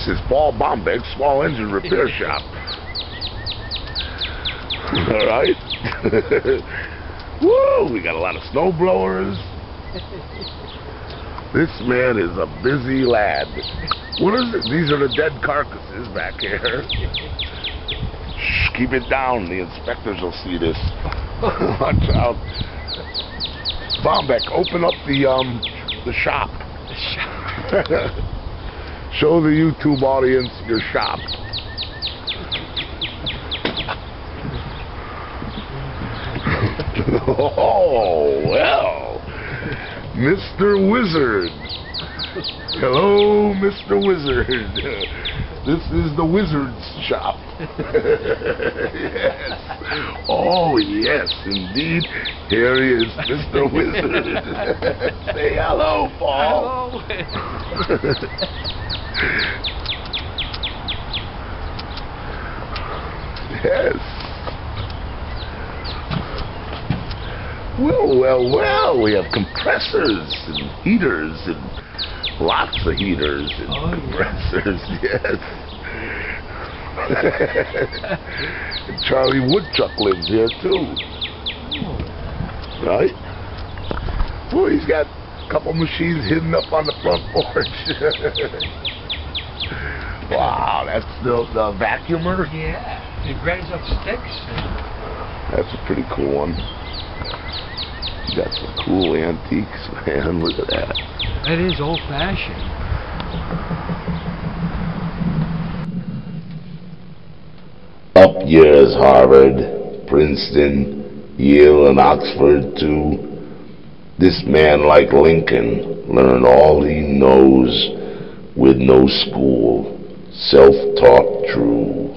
is Paul Bombeck's small engine repair shop. Alright? Woo! We got a lot of snow blowers. This man is a busy lad. What is it? These are the dead carcasses back here. Shh, keep it down. The inspectors will see this. Watch out. Bombeck, open up the shop. The shop. Show the YouTube audience your shop. Oh, well. Mr. Wizard. Hello, Mr. Wizard. This is the Wizard's shop. Yes. Oh, yes, indeed. Here he is, Mr. Wizard. Say hello, Paul. Hello. Yes. Well, we have compressors and heaters and lots of heaters and compressors, yes. And Charlie Woodchuck lives here too. Right? Well, he's got a couple machines hidden up on the front porch. Wow, that's the vacuumer? Yeah, it grinds up sticks. That's a pretty cool one. You got some cool antiques, man. Look at that. That is old-fashioned. Up years, Harvard, Princeton, Yale, and Oxford, too. This man, like Lincoln, learned all he knows with no school, self-taught true.